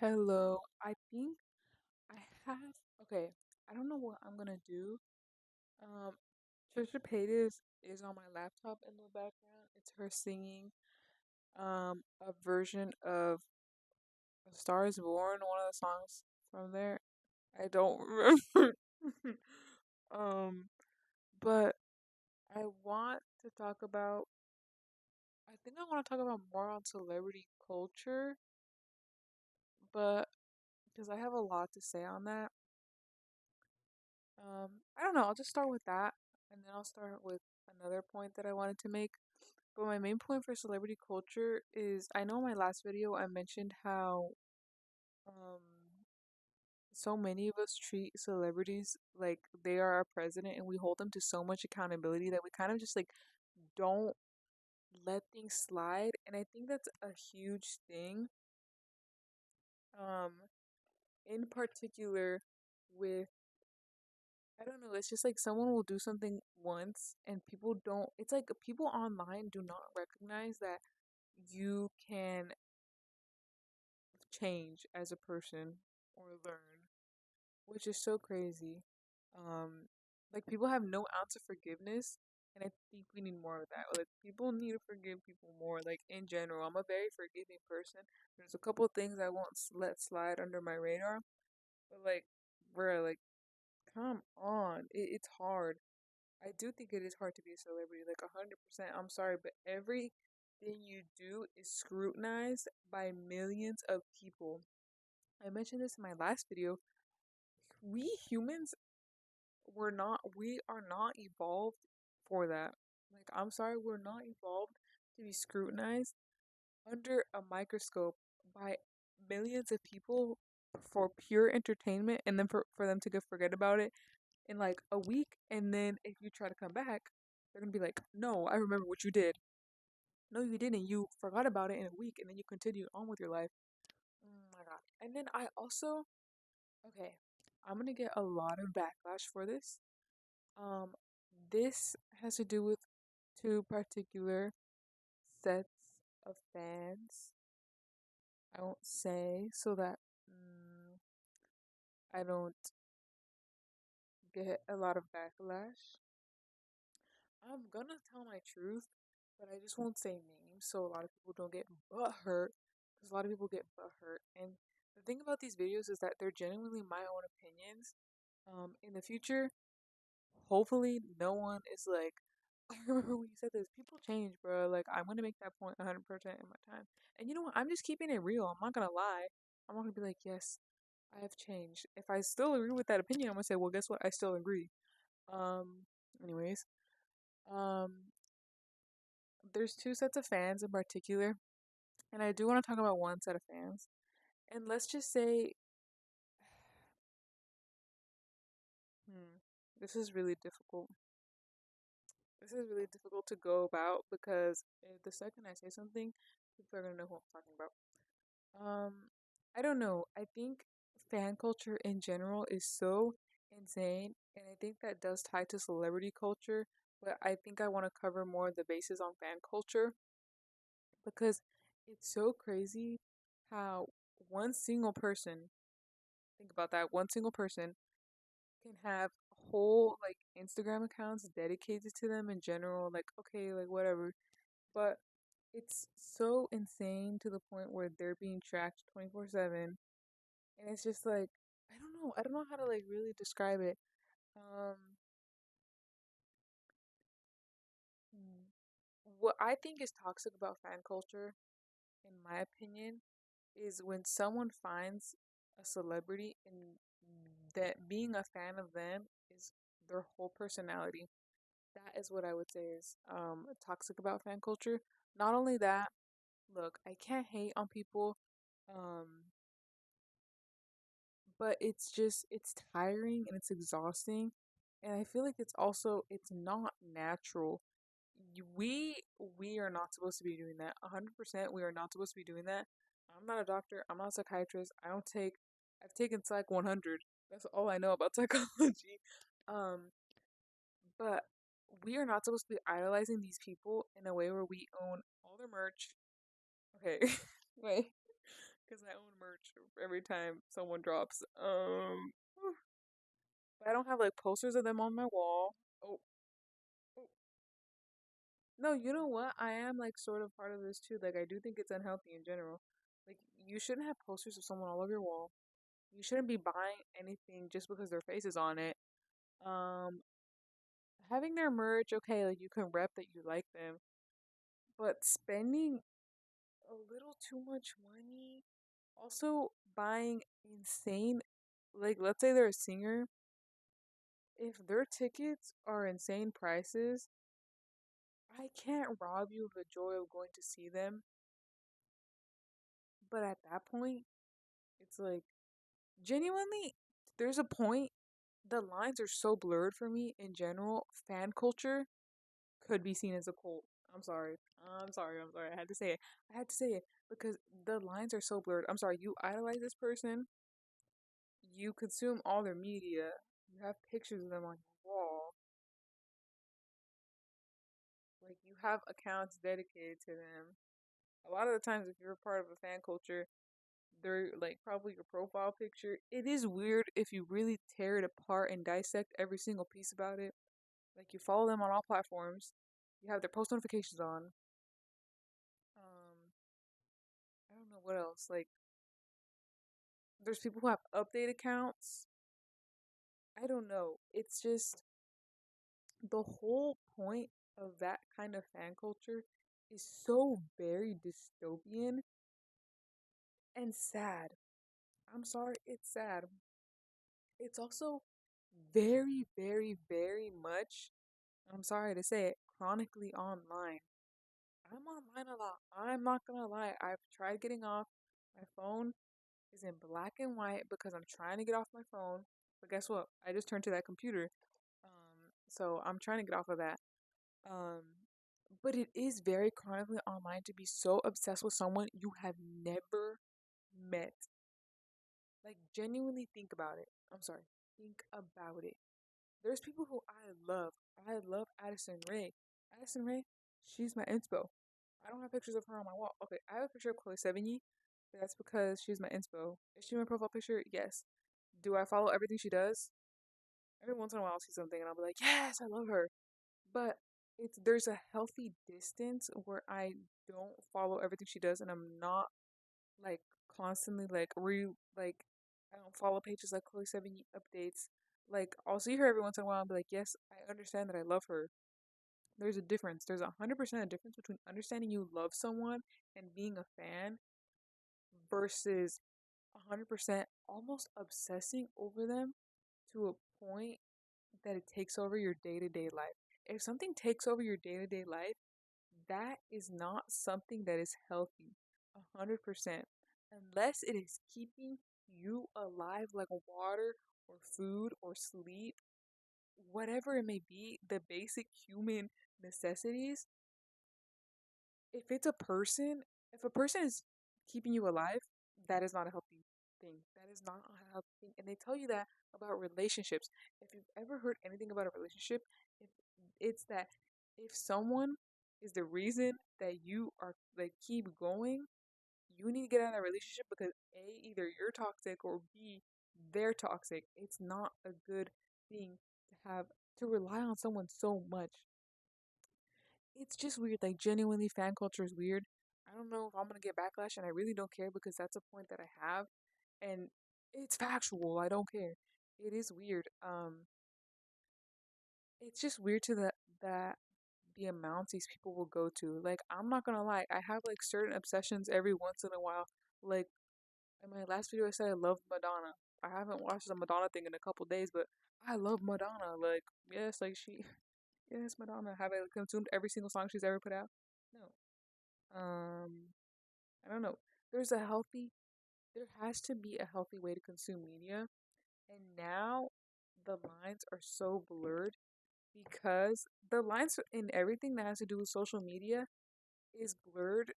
Hello. I think I have. Okay, I don't know what I'm gonna do. Um, Trisha Paytas is on my laptop in the background. It's her singing a version of A Star Is Born, one of the songs from there. I don't remember. um, but I want to talk about. I think I want to talk about more on celebrity culture, but because I have a lot to say on that. I don't know. I'll just start with that, and then I'll start with another point that I wanted to make. But my main point for celebrity culture is I know in my last video I mentioned how um so many of us treat celebrities like they are our president and we hold them to so much accountability that we kind of just like don't let things slide. And I think that's a huge thing. Um, in particular with I don't know. It's just like someone will do something once and people don't, it's like people online do not recognize that you can change as a person or learn, which is so crazy. Um, like people have no ounce of forgiveness, and I think we need more of that. Like people need to forgive people more. Like in general, I'm a very forgiving person. There's a couple things I won't let slide under my radar, but like, bro, like, come on, it's hard. I do think it is hard to be a celebrity, like 100%. I'm sorry, but everything you do is scrutinized by millions of people. I mentioned this in my last video. We humans we are not evolved for that. Like, I'm sorry, we're not evolved to be scrutinized under a microscope by millions of people for pure entertainment and then for them to go forget about it in like a week, and then if you try to come back, they're gonna be like, "No, I remember what you did. No, you didn't. You forgot about it in a week, and then you continued on with your life." Oh my god! And then I also, okay, I'm gonna get a lot of backlash for this. Um, this has to do with two particular sets of fans. I won't say so that I don't get a lot of backlash. I'm gonna tell my truth, but I just won't say names so a lot of people don't get butt hurt. Because a lot of people get butt hurt. And the thing about these videos is that they're genuinely my own opinions. In the future, hopefully, no one is like, I remember when you said this. People change, bro. Like, I'm gonna make that point 100% in my time. And you know what? I'm just keeping it real. I'm not gonna lie. I'm not gonna be like, yes, I have changed. If I still agree with that opinion, I'm gonna say, well, guess what? I still agree. Um, anyways. Um, there's two sets of fans in particular, and I do want to talk about one set of fans. And let's just say, this is really difficult. This is really difficult to go about because if the second I say something, people are gonna know who I'm talking about. Um, I don't know. I think fan culture in general is so insane, and I think that does tie to celebrity culture. But I think I want to cover more of the bases on fan culture because it's so crazy how one single person, think about that, one single person can have whole like Instagram accounts dedicated to them in general, like okay, like whatever. But it's so insane to the point where they're being tracked 24/7, and it's just like I don't know how to like really describe it. Um what I think is toxic about fan culture, in my opinion, is when someone finds a celebrity and that being a fan of them is their whole personality. That is what I would say is toxic about fan culture. Not only that, look, I can't hate on people, um, but it's just it's tiring and it's exhausting, and I feel like it's not natural. We are not supposed to be doing that. 100%, we are not supposed to be doing that. I'm not a doctor. I'm not a psychiatrist. I don't take. I've taken Psych 100. That's all I know about psychology. Um, but we are not supposed to be idolizing these people in a way where we own all their merch. Okay, wait. because I own merch every time someone drops. But I don't have like posters of them on my wall. Oh, oh. No, you know what? I am like sort of part of this too. Like I do think it's unhealthy in general. Like you shouldn't have posters of someone all over your wall. You shouldn't be buying anything just because their face is on it. Um, Having their merch, okay, like you can rep that you like them, but spending a little too much money, also buying insane, like let's say they're a singer, if their tickets are insane prices, I can't rob you of the joy of going to see them. But at that point, it's like genuinely, there's a point. The lines are so blurred for me in general. Fan culture could be seen as a cult. I'm sorry. I'm sorry. I'm sorry. I had to say it. I had to say it because the lines are so blurred. I'm sorry. You idolize this person. You consume all their media. You have pictures of them on your wall. Like you have accounts dedicated to them. A lot of the times, if you're a part of a fan culture, they're like probably your profile picture. It is weird if you really tear it apart and dissect every single piece about it. Like you follow them on all platforms. You have their post notifications on. Um, I don't know what else. Like there's people who have update accounts. I don't know. It's just the whole point of that kind of fan culture is so very dystopian and sad. I'm sorry, it's sad. It's also very, very, very much, I'm sorry to say it, chronically online. I'm online a lot. I'm not gonna lie. I've tried getting off. My phone is in black and white because I'm trying to get off my phone. But guess what? I just turned to that computer. So I'm trying to get off of that. Um, but it is very chronically online to be so obsessed with someone you have never met. Like genuinely think about it. I'm sorry. Think about it. There's people who I love. I love Addison Rae. Addison Rae, she's my inspo. I don't have pictures of her on my wall. Okay, I have a picture of Chloe Sevigny, but that's because she's my inspo. Is she my profile picture? Yes. Do I follow everything she does? Every once in a while I'll see something and I'll be like, yes, I love her. But it's there's a healthy distance where I don't follow everything she does and I'm not like constantly like I don't follow pages like Chloe Sevigny updates. Like I'll see her every once in a while and be like, yes, I understand that I love her. There's a difference. There's 100% a difference between understanding you love someone and being a fan versus 100% almost obsessing over them to a point that it takes over your day to day life. If something takes over your day to day life, that is not something that is healthy. 100%. Unless it is keeping you alive like water or food or sleep, whatever it may be, the basic human necessities, if a person is keeping you alive, that is not a healthy thing. That is not a healthy thing. And they tell you that about relationships. If you've ever heard anything about a relationship, if it's that if someone is the reason that you are like keep going, you need to get out of that relationship because A, either you're toxic or B, they're toxic. It's not a good thing to have to rely on someone so much. It's just weird. Like genuinely, fan culture is weird. I don't know if I'm gonna get backlash, and I really don't care because that's a point that I have, and it's factual. I don't care. It is weird. It's just weird to that the amounts these people will go to. Like I'm not gonna lie, I have like certain obsessions every once in a while. Like in my last video, I said I love Madonna. I haven't watched the Madonna thing in a couple days, but I love Madonna. Like yes, like she, yes, Madonna. Have I consumed every single song she's ever put out? No. Um, I don't know. There's a healthy, there has to be a healthy way to consume media. And now the lines are so blurred because the lines in everything that has to do with social media is blurred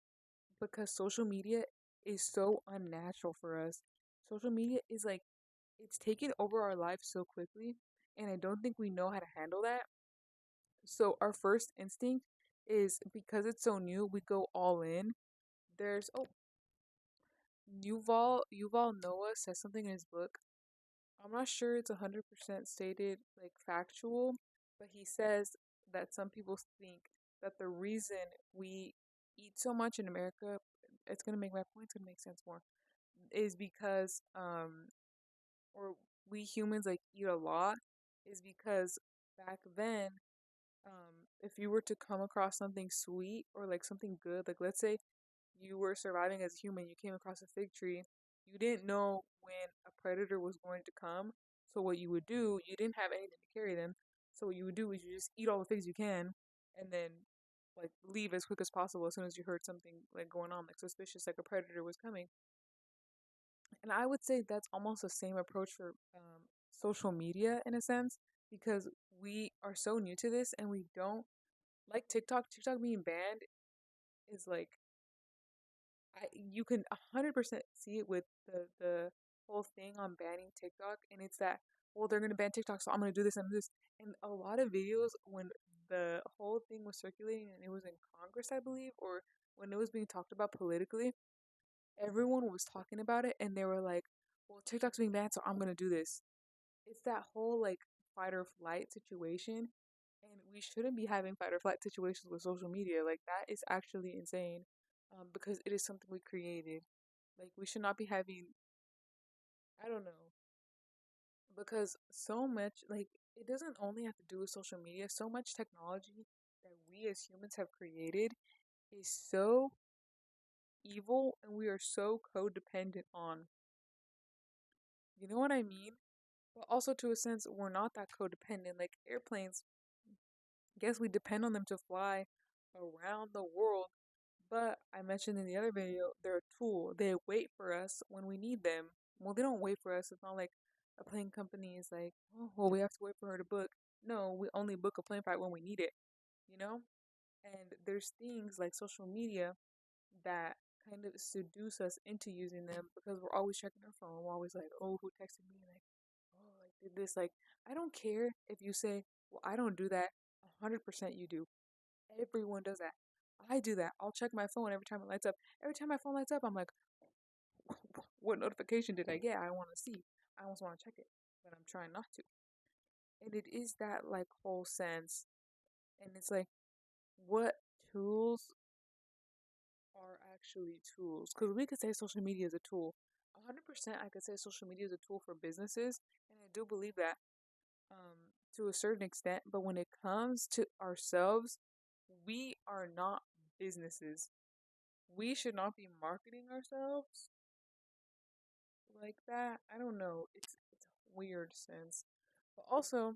because social media is so unnatural for us. Social media is like, it's taken over our lives so quickly. And I don't think we know how to handle that. So our first instinct is because it's so new, we go all in. There's, oh, Yuval Noah says something in his book. I'm not sure it's 100% stated like factual, but he says that some people think that the reason we eat so much in America, it's gonna make my point's gonna make sense more, is because or we humans like eat a lot, is because back then, if you were to come across something sweet or like something good, like let's say you were surviving as a human, you came across a fig tree, you didn't know when a predator was going to come. So what you would do, you didn't have anything to carry them. So what you would do is you just eat all the figs you can and then like leave as quick as possible as soon as you heard something like going on, like suspicious, like a predator was coming. And I would say that's almost the same approach for social media in a sense, because we are so new to this and we don't like TikTok. TikTok being banned is like you can 100% see it with the whole thing on banning TikTok, and it's that, well, they're gonna ban TikTok, so I'm gonna do this and this. And a lot of videos when the whole thing was circulating and it was in Congress, I believe, or when it was being talked about politically, everyone was talking about it, and they were like, well, TikTok's being banned, so I'm gonna do this. It's that whole like fight or flight situation, and we shouldn't be having fight or flight situations with social media. Like that is actually insane, because it is something we created. Like we should not be having, I don't know, because so much like it doesn't only have to do with social media. So much technology that we as humans have created is so evil, and we are so codependent on. You know what I mean? But also to a sense, we're not that codependent. Like airplanes, guess we depend on them to fly around the world. But I mentioned in the other video, they're a tool. They wait for us when we need them. Well, they don't wait for us. It's not like a plane company is like, oh, well, we have to wait for her to book. No, we only book a plane flight when we need it, you know? And there's things like social media that kind of seduce us into using them because we're always checking our phone. We're always like, oh, who texted me? Like, oh, like did this. Like, I don't care if you say, well, I don't do that. 100% you do. Everyone does that. I do that. I'll check my phone every time it lights up. Every time my phone lights up, I'm like, what notification did I get? I want to see. I almost want to check it, but I'm trying not to. And it is that like whole sense. And it's like, what tools are actually tools? Because we could say social media is a tool. 100% I could say social media is a tool for businesses. And I do believe that to a certain extent. But when it comes to ourselves, we are not businesses. We should not be marketing ourselves like that. I don't know. It's a weird sense. But also,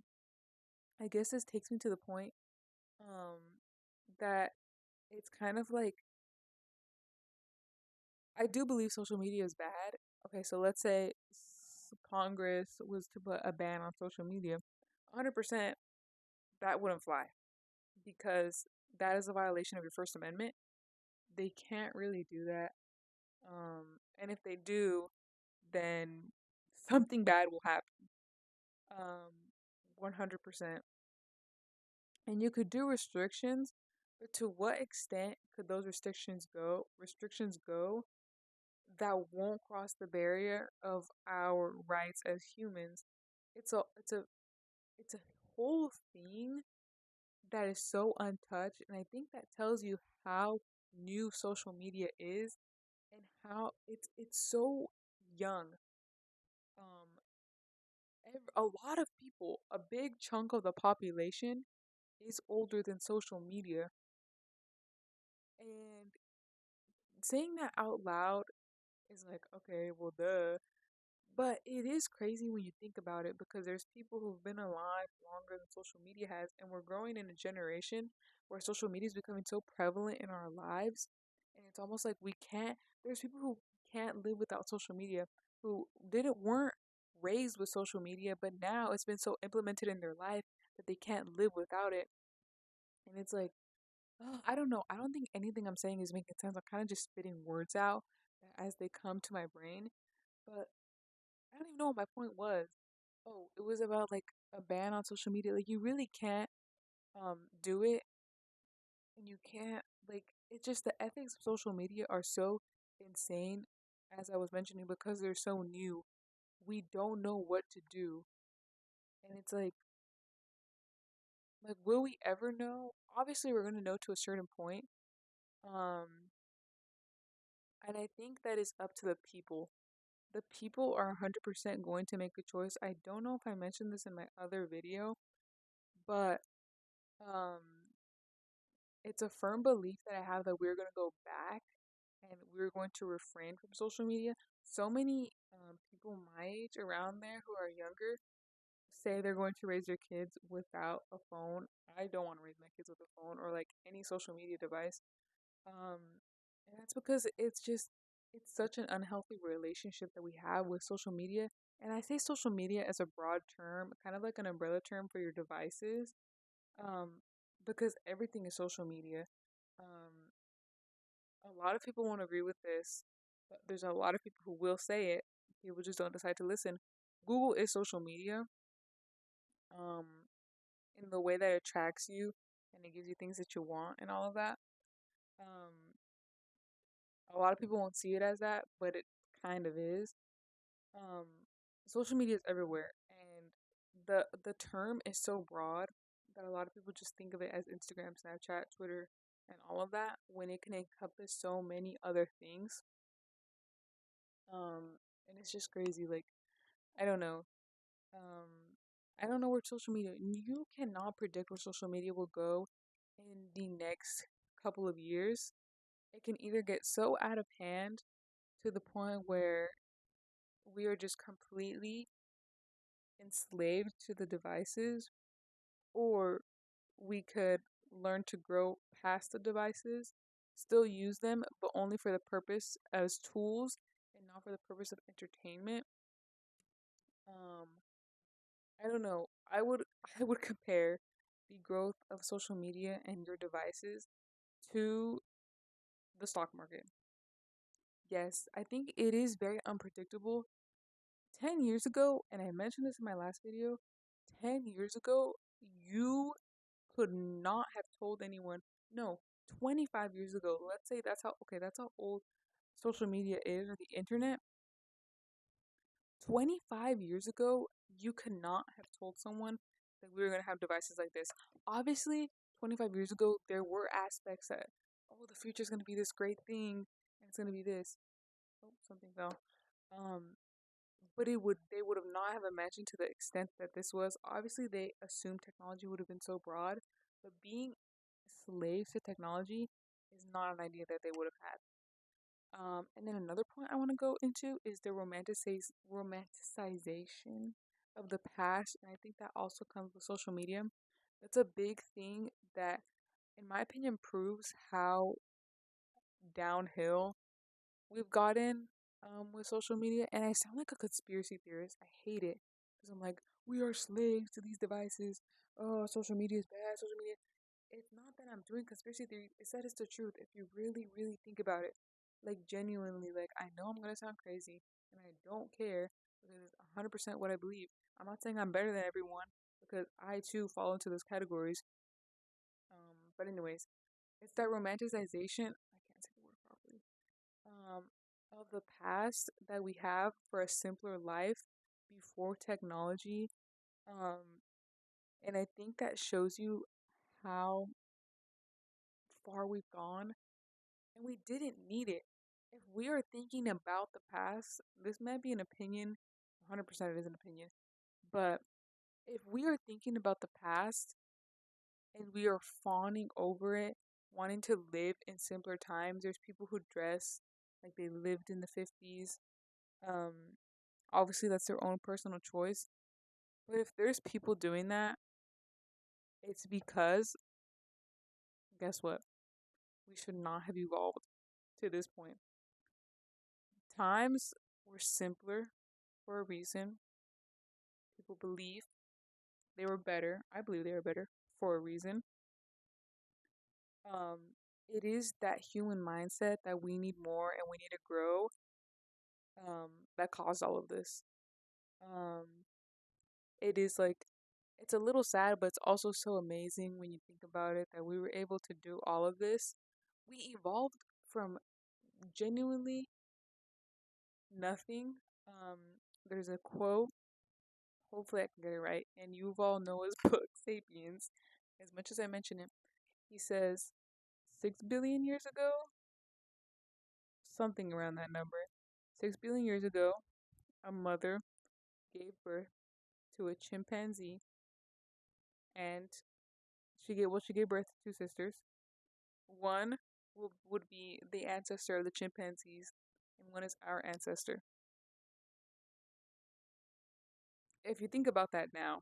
I guess this takes me to the point um that it's kind of like I do believe social media is bad. Okay, so let's say Congress was to put a ban on social media. 100% that wouldn't fly because that is a violation of your First Amendment. They can't really do that. And if they do, then something bad will happen. 100%. And you could do restrictions, but to what extent could those restrictions go that won't cross the barrier of our rights as humans? It's a whole thing that is so untouched, and I think that tells you how new social media is and how it's so young. Um, a lot of people, a big chunk of the population, is older than social media. And saying that out loud is like, okay, well, duh. But it is crazy when you think about it because there's people who've been alive longer than social media has, and we're growing in a generation where social media is becoming so prevalent in our lives. And it's almost like there's people who can't live without social media, who weren't raised with social media, but now it's been so implemented in their life that they can't live without it. And it's like, oh, I don't know. I don't think anything I'm saying is making sense. I'm kind of just spitting words out as they come to my brain. But I don't even know what my point was. Oh, it was about like a ban on social media. Like you really can't do it, and you can't like it's just the ethics of social media are so insane as I was mentioning, because they're so new, we don't know what to do. And it's like, will we ever know? Obviously, we're going to know to a certain point. Um, and I think that is up to the people. The people are 100% going to make a choice. I don't know if I mentioned this in my other video, but um, it's a firm belief that I have that we're going to go back and we're going to refrain from social media. So many people my age around there who are younger say they're going to raise their kids without a phone. I don't want to raise my kids with a phone or like any social media device. Um, and that's because it's such an unhealthy relationship that we have with social media. And I say social media as a broad term, kind of like an umbrella term for your devices, um, because everything is social media. Um, a lot of people won't agree with this, but there's a lot of people who will say it. People just don't decide to listen. Google is social media, um, in the way that it tracks you and it gives you things that you want and all of that. Um, a lot of people won't see it as that, but it kind of is. Um, Social media is everywhere, and the term is so broad that a lot of people just think of it as Instagram, Snapchat, Twitter, and all of that when it can encompass so many other things. And it's just crazy. Like, I don't know. Um, I don't know where social media. You cannot predict where social media will go in the next couple of years. It can either get so out of hand to the point where we are just completely enslaved to the devices, or we could learn to grow past the devices, still use them, but only for the purpose as tools and not for the purpose of entertainment. Um, I don't know. I would compare the growth of social media and your devices to the stock market. Yes, I think it is very unpredictable. 10 years ago, and I mentioned this in my last video, 10 years ago, you could not have told anyone, no, 25 years ago, let's say that's how old social media is or the internet. 25 years ago, you could not have told someone that we were going to have devices like this. Obviously, 25 years ago, there were aspects that, oh, the future is going to be this great thing, and it's going to be this. Oh, something fell. Um, but they would have not have imagined to the extent that this was. Obviously, they assumed technology would have been so broad, but being slaves to technology is not an idea that they would have had. And then another point I want to go into is the romanticization of the past, and I think that also comes with social media. That's a big thing that, in my opinion, proves how downhill we've gotten with social media. And I sound like a conspiracy theorist. I hate it because I'm like, we are slaves to these devices. Oh, social media is bad. Social media. It's not that I'm doing conspiracy theories. It's that it's the truth. If you really, really think about it, like genuinely, like I know I'm gonna sound crazy, and I don't care because it's 100% what I believe. I'm not saying I'm better than everyone because I too fall into those categories. But anyways, it's that romanticization. I can't say the word properly. Um, of the past that we have for a simpler life before technology. Um, and I think that shows you how far we've gone, and we didn't need it. If we are thinking about the past, this might be an opinion, 100% it is an opinion, but if we are thinking about the past and we are fawning over it, wanting to live in simpler times, there's people who dress like they lived in the 50s. Um, Obviously, that's their own personal choice. But if there's people doing that, it's because, guess what? We should not have evolved to this point. Times were simpler for a reason. People believe they were better. I believe they were better for a reason. Um, it is that human mindset that we need more and we need to grow, that caused all of this. Um, it is like, it's a little sad, but it's also so amazing when you think about it that we were able to do all of this. We evolved from genuinely nothing. Um, there's a quote, hopefully I can get it right, and Yuval Noah's book, Sapiens, as much as I mention it, he says 6 billion years ago, something around that number, 6 billion years ago, a mother gave birth to a chimpanzee, and she gave birth to two sisters. One would be the ancestor of the chimpanzees, and one is our ancestor. If you think about that now,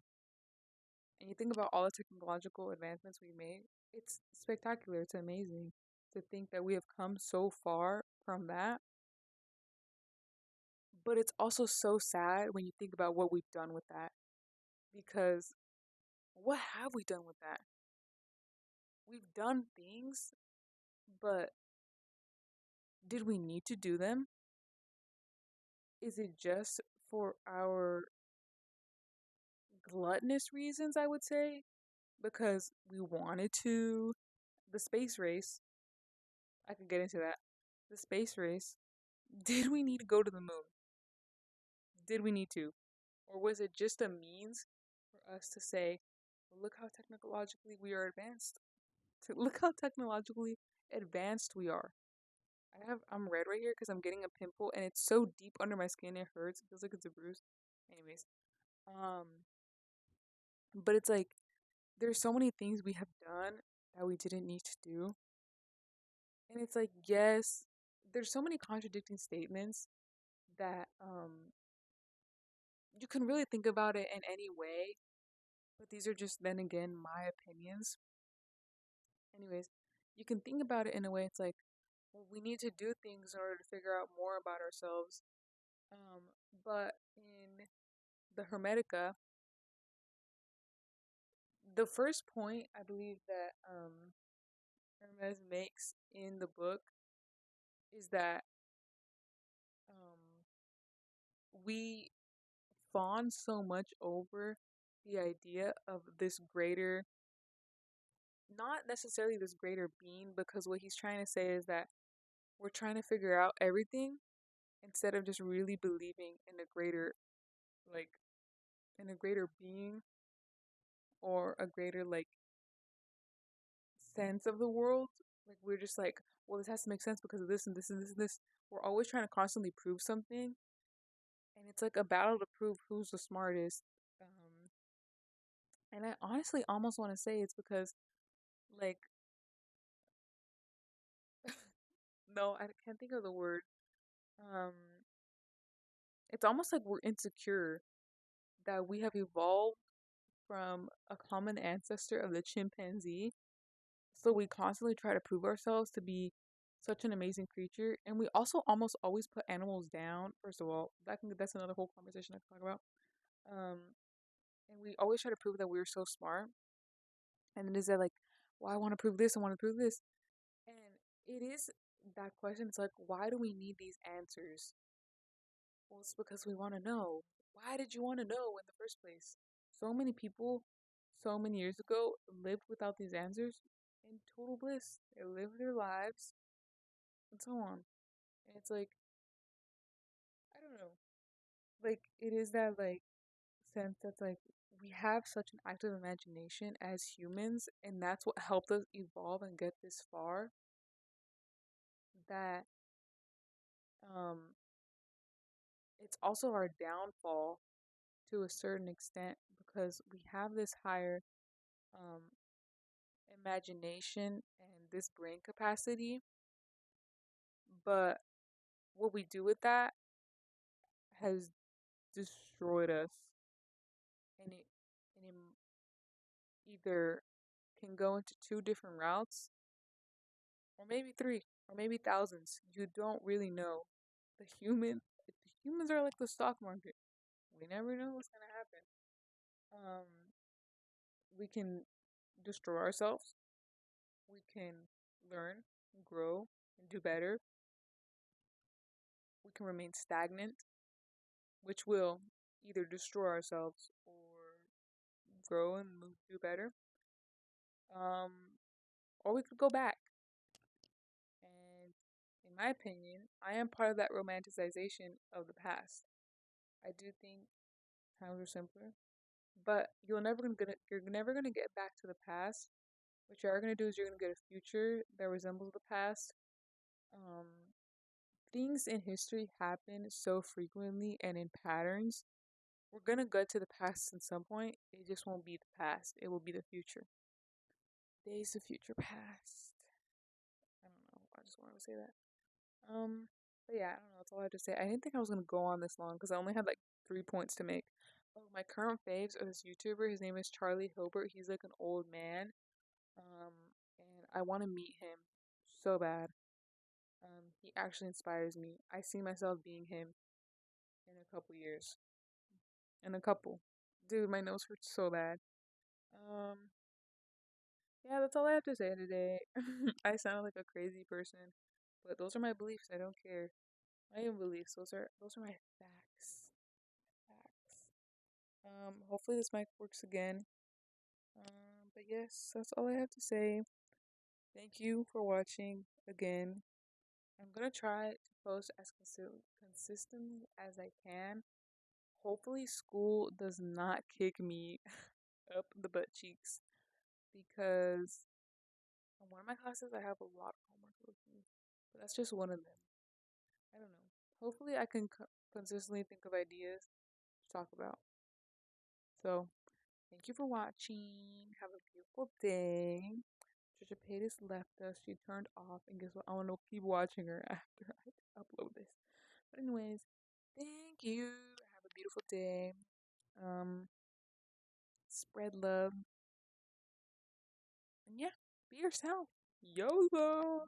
and you think about all the technological advancements we made, it's spectacular. It's amazing to think that we have come so far from that. But it's also so sad when you think about what we've done with that. Because what have we done with that? We've done things, but did we need to do them? Is it just for our gluttonous reasons, I would say? Because we wanted to. The space race, I could get into that. The space race, did we need to go to the moon? Did we need to? Or was it just a means for us to say, well, look how technologically we are advanced? Look how technologically advanced we are. I'm red right here because I'm getting a pimple and it's so deep under my skin it hurts. It feels like it's a bruise. Anyways, um, but it's like there's so many things we have done that we didn't need to do. And it's like, yes, there's so many contradicting statements that you can really think about it in any way, but these are just then again my opinions. Anyways, you can think about it in a way it's like, well, we need to do things in order to figure out more about ourselves. Um, but in the Hermetica, the first point I believe that Hermes makes in the book is that um, we fawn so much over the idea of this greater, not necessarily this greater being, because what he's trying to say is that we're trying to figure out everything instead of just really believing in a greater, like, in a greater being or a greater, like, sense of the world. Like, we're just like, well, this has to make sense because of this and this and this and this. We're always trying to constantly prove something, and it's like a battle to prove who's the smartest. And I honestly almost want to say it's because, like, no, I can't think of the word. Um, it's almost like we're insecure that we have evolved from a common ancestor of the chimpanzee. So we constantly try to prove ourselves to be such an amazing creature, and we also almost always put animals down. First of all, that's another whole conversation I can talk about. Um, and we always try to prove that we're so smart, and it is that like, well, I want to prove this, I want to prove this, and it is that question. It's like, why do we need these answers? Well, it's because we want to know. Why did you want to know in the first place? So many people, so many years ago, lived without these answers in total bliss. They lived their lives and so on. And it's like, I don't know. Like, it is that, like, sense that's like, we have such an active imagination as humans, and that's what helped us evolve and get this far. That, um, it's also our downfall to a certain extent because we have this higher, um, imagination and this brain capacity, but what we do with that has destroyed us, and it either can go into two different routes, or maybe three, or maybe thousands. You don't really know. The humans are like the stock market. We never know what's gonna happen. Um, we can destroy ourselves. We can learn, grow, and do better. We can remain stagnant, which will either destroy ourselves or grow and move, do better. Um, or we could go back and in my opinion, I am part of that romanticization of the past. I do think times were simpler, but you're never gonna get back to the past. What you are gonna do is you're gonna get a future that resembles the past. Um, Things in history happen so frequently and in patterns. We're gonna go to the past at some point. It just won't be the past. It will be the future. Days of future past. I don't know. I just wanted to say that. But yeah, I don't know. That's all I have to say. I didn't think I was gonna go on this long because I only had like 3 points to make. Oh, my current faves are this YouTuber. His name is Charlie Hilbert. He's like an old man. Um, and I want to meet him so bad. He actually inspires me. I see myself being him in a couple years. In a couple. Dude, my nose hurts so bad. Um, yeah, that's all I have to say today. I sound like a crazy person, but those are my beliefs. I don't care. My own beliefs. Those are my facts. Facts. Hopefully this mic works again. But yes, that's all I have to say. Thank you for watching again. I'm gonna try to post as consistently as I can. Hopefully, school does not kick me up the butt cheeks because on one of my classes I have a lot of homework with me, but that's just one of them. I don't know. Hopefully, I can consistently think of ideas to talk about. So, thank you for watching. Have a beautiful day. Trisha Paytas left us. She turned off, and guess what? I want to keep watching her after I upload this. But anyways, thank you. Have a beautiful day. Um, Spread love, and yeah, be yourself. YOLO.